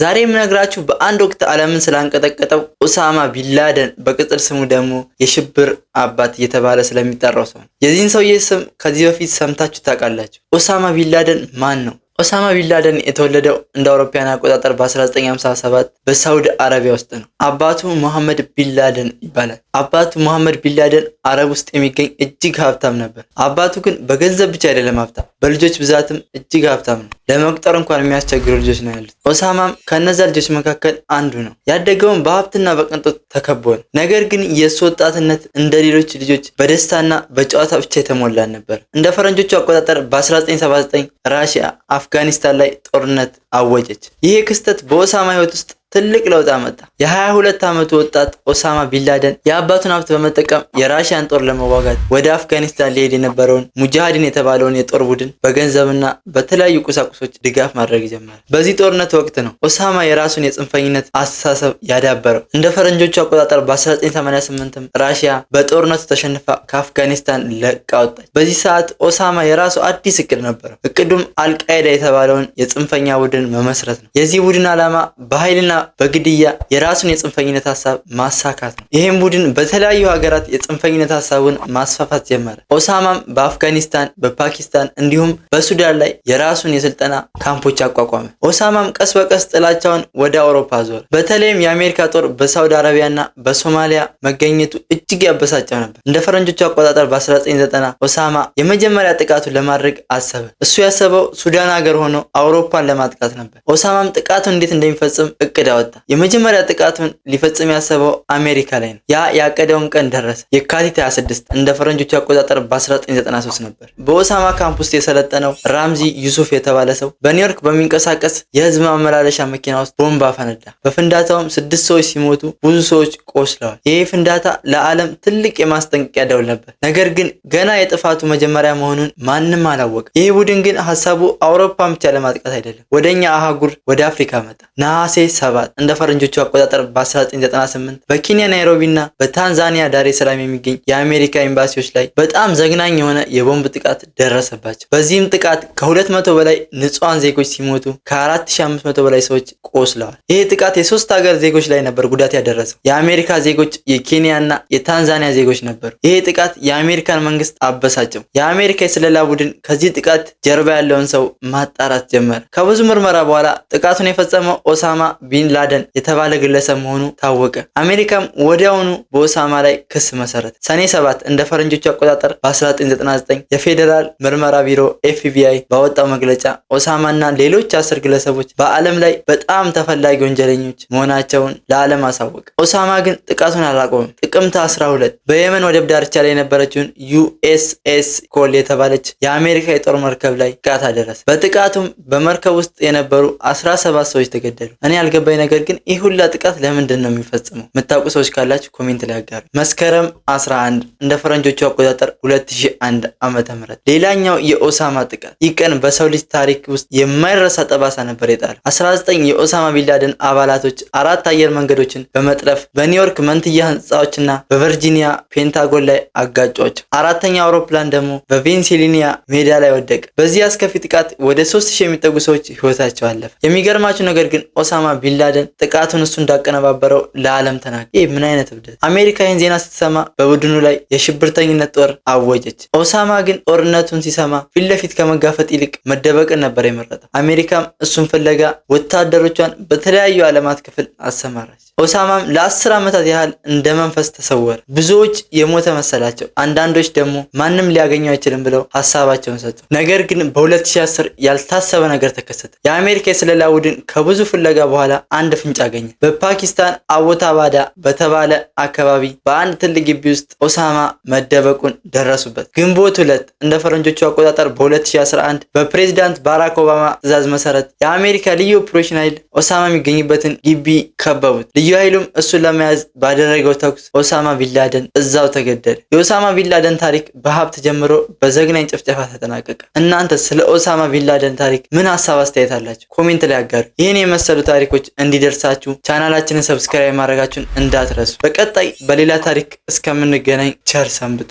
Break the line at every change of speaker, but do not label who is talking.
ዛሬ የምነግራችሁ በአንድ ወቅት ዓለምን ስላንቀጠቀጠው ኦሳማ ቢንላደን በቅጽል ስሙ ደግሞ የሽብር አባት እየተባለ ስለሚጠራው ሰው ነው። የዚህን ሰውዬ ስም ከዚህ በፊት ሰምታችሁ ታውቃላችሁ? ኦሳማ ቢንላደን ማን ነው? ኦሳማ ቢንላደን የተወለደው እንደ አውሮፓውያን አቆጣጠር በ1957 በሳውዲ አረቢያ ውስጥ ነው። አባቱ መሐመድ ቢንላደን ይባላል። አባቱ መሐመድ ቢንላደን አረብ ውስጥ የሚገኝ እጅግ ሀብታም ነበር። አባቱ ግን በገንዘብ ብቻ አይደለም ሀብታም፣ በልጆች ብዛትም እጅግ ሀብታም ነው። ለመቁጠር እንኳን የሚያስቸግሩ ልጆች ነው ያሉት። ኦሳማም ከነዛ ልጆች መካከል አንዱ ነው። ያደገውን በሀብትና በቅንጦት ተከቦ ነው። ነገር ግን የእሱ ወጣትነት እንደ ሌሎች ልጆች በደስታና በጨዋታ ብቻ የተሞላ ነበር። እንደ ፈረንጆቹ አቆጣጠር በ1979 ራሽያ አፍጋኒስታን ላይ ጦርነት አወጀች። ይሄ ክስተት በኦሳማ ህይወት ውስጥ ትልቅ ለውጥ አመጣ። የ22 ዓመቱ ወጣት ኦሳማ ቢንላደን የአባቱን ሀብት በመጠቀም የራሽያን ጦር ለመዋጋት ወደ አፍጋኒስታን ሊሄድ የነበረውን ሙጃሂዲን የተባለውን የጦር ቡድን በገንዘብና በተለያዩ ቁሳቁሶች ድጋፍ ማድረግ ጀመረ። በዚህ ጦርነት ወቅት ነው ኦሳማ የራሱን የጽንፈኝነት አስተሳሰብ ያዳበረው። እንደ ፈረንጆቹ አቆጣጠር በ1988 ራሽያ በጦርነቱ ተሸንፋ ከአፍጋኒስታን ለቃ ወጣች። በዚህ ሰዓት ኦሳማ የራሱ አዲስ እቅድ ነበረው። እቅዱም አልቃይዳ የተባለውን የጽንፈኛ ቡድን መመስረት ነው። የዚህ ቡድን ዓላማ በኃይልና በግድያ የራሱን የጽንፈኝነት ሐሳብ ማሳካት ነው። ይህም ቡድን በተለያዩ ሀገራት የጽንፈኝነት ሐሳቡን ማስፋፋት ጀመረ። ኦሳማም በአፍጋኒስታን፣ በፓኪስታን እንዲሁም በሱዳን ላይ የራሱን የስልጠና ካምፖች አቋቋመ። ኦሳማም ቀስ በቀስ ጥላቻውን ወደ አውሮፓ ዞረ። በተለይም የአሜሪካ ጦር በሳውዲ አረቢያና በሶማሊያ መገኘቱ እጅግ ያበሳጨው ነበር። እንደ ፈረንጆቹ አቆጣጠር በ1990 ኦሳማ የመጀመሪያ ጥቃቱን ለማድረግ አሰበ። እሱ ያሰበው ሱዳን ሀገር ሆኖ አውሮፓን ለማጥቃት ነበር። ኦሳማም ጥቃቱን እንዴት እንደሚፈጽም እቅድ አወጣ። የመጀመሪያ ጥቃቱን ሊፈጽም ያሰበው አሜሪካ ላይ ነው። ያ ያቀደውም ቀን ደረሰ። የካቲት 26 እንደ ፈረንጆቹ አቆጣጠር በ1993 ነበር። በኦሳማ ካምፕ ውስጥ የሰለጠነው ራምዚ ዩሱፍ የተባለ ሰው በኒውዮርክ በሚንቀሳቀስ የህዝብ ማመላለሻ መኪና ውስጥ ቦምብ አፈነዳ። በፍንዳታውም 6 ሰዎች ሲሞቱ ብዙ ሰዎች ቆስለዋል። ይህ ፍንዳታ ለዓለም ትልቅ የማስጠንቀቂያ ደውል ነበር። ነገር ግን ገና የጥፋቱ መጀመሪያ መሆኑን ማንም አላወቀም። ይህ ቡድን ግን ሀሳቡ አውሮፓን ብቻ ለማጥቃት አይደለም፣ ወደኛ አህጉር ወደ አፍሪካ መጣ። ነሐሴ 7 እንደ ፈረንጆቹ አቆጣጠር በ1998 በኬንያ ናይሮቢና በታንዛኒያ ዳሬ ሰላም የሚገኝ የአሜሪካ ኤምባሲዎች ላይ በጣም ዘግናኝ የሆነ የቦምብ ጥቃት ደረሰባቸው። በዚህም ጥቃት ከ200 በላይ ንጹሃን ዜጎች ሲሞቱ ከ4500 በላይ ሰዎች ቆስለዋል። ይህ ጥቃት የሶስት ሀገር ዜጎች ላይ ነበር ጉዳት ያደረሰው። የአሜሪካ ዜጎች፣ የኬንያና የታንዛኒያ ዜጎች ነበሩ። ይህ ጥቃት የአሜሪካን መንግስት አበሳጨው። የአሜሪካ የስለላ ቡድን ከዚህ ጥቃት ጀርባ ያለውን ሰው ማጣራት ጀመረ። ከብዙ ምርመራ በኋላ ጥቃቱን የፈጸመው ኦሳማ ቢንላደን የተባለ ግለሰብ መሆኑ ታወቀ። አሜሪካም ወዲያውኑ በኦሳማ ላይ ክስ መሰረት። ሰኔ 7 እንደ ፈረንጆቹ አቆጣጠር በ1999 የፌዴራል ምርመራ ቢሮ FBI ባወጣው መግለጫ ኦሳማና ሌሎች 10 ግለሰቦች በዓለም ላይ በጣም ተፈላጊ ወንጀለኞች መሆናቸውን ለዓለም አሳወቀ። ኦሳማ ግን ጥቃቱን አላቆመም። ጥቅምት 12 በየመን ወደብ ዳርቻ ላይ የነበረችውን USS ኮል የተባለች የአሜሪካ የጦር መርከብ ላይ ጥቃት አደረሰ። በጥቃቱም በመርከብ ውስጥ የነበሩ 17 ሰዎች ተገደሉ። እኔ ያልገባኝ ነገር ግን ይህ ሁላ ጥቃት ለምንድን ነው የሚፈጽመው? የምታውቁ ሰዎች ካላችሁ ኮሜንት ላይ አጋሩ። መስከረም 11 እንደ ፈረንጆቹ አቆጣጠር 2001 ዓመተ ምህረት ሌላኛው የኦሳማ ጥቃት። ይህ ቀን በሰው ልጅ ታሪክ ውስጥ የማይረሳ ጠባሳ ነበር የጣለው። 19 የኦሳማ ቢንላደን አባላቶች 4 አየር መንገዶችን በመጥለፍ በኒውዮርክ መንትያ ህንፃዎችና በቨርጂኒያ ፔንታጎን ላይ አጋጯቸው። አራተኛው አውሮፕላን ደግሞ በፔንሲልቬኒያ ሜዳ ላይ ወደቀ። በዚህ አስከፊ ጥቃት ወደ 3000 የሚጠጉ ሰዎች ህይወታቸው አለፈ። የሚገርማችሁ ነገር ግን ኦሳማ ቢንላደን ጥቃቱን እሱ እንዳቀነባበረው ለዓለም ተናገረ። ይህ ምን አይነት እብደት! አሜሪካ ይህን ዜና ስትሰማ በቡድኑ ላይ የሽብርተኝነት ጦር አወጀች። ኦሳማ ግን ጦርነቱን ሲሰማ ፊት ለፊት ከመጋፈጥ ይልቅ መደበቅን ነበር የመረጠው። አሜሪካም እሱን ፍለጋ ወታደሮቿን በተለያዩ ዓለማት ክፍል አሰማራች። ኦሳማም ለ10 ዓመታት ያህል እንደ መንፈስ ተሰወረ። ብዙዎች የሞተ መሰላቸው፣ አንዳንዶች ደግሞ ማንም ሊያገኘው አይችልም ብለው ሐሳባቸውን ሰጡ። ነገር ግን በ2010 ያልታሰበ ነገር ተከሰተ። የአሜሪካ የስለላ ቡድን ከብዙ ፍለጋ በኋላ አንድ ፍንጭ አገኘ። በፓኪስታን አቦታባዳ በተባለ አካባቢ በአንድ ትልቅ ግቢ ውስጥ ኦሳማ መደበቁን ደረሱበት። ግንቦት 2 እንደ ፈረንጆቹ አቆጣጠር በ2011 በፕሬዝዳንት ባራክ ኦባማ ትዕዛዝ መሰረት የአሜሪካ ልዩ ኦፕሬሽን ኃይል ኦሳማ የሚገኝበትን ግቢ ከበቡት። ልዩ ኃይሉም እሱን ለመያዝ ባደረገው ተኩስ ኦሳማ ቢንላደን እዛው ተገደለ። የኦሳማ ቢንላደን ታሪክ በሀብት ጀምሮ በዘግናኝ ጭፍጨፋ ተጠናቀቀ። እናንተ ስለ ኦሳማ ቢንላደን ታሪክ ምን ሀሳብ አስተያየት አላችሁ? ኮሜንት ላይ አጋሩ። ይህን የመሰሉ ታሪኮች እንዲደርሳችሁ ቻናላችንን ሰብስክራይብ ማድረጋችሁን እንዳትረሱ። በቀጣይ በሌላ ታሪክ እስከምንገናኝ ቸር ሰንብቱ።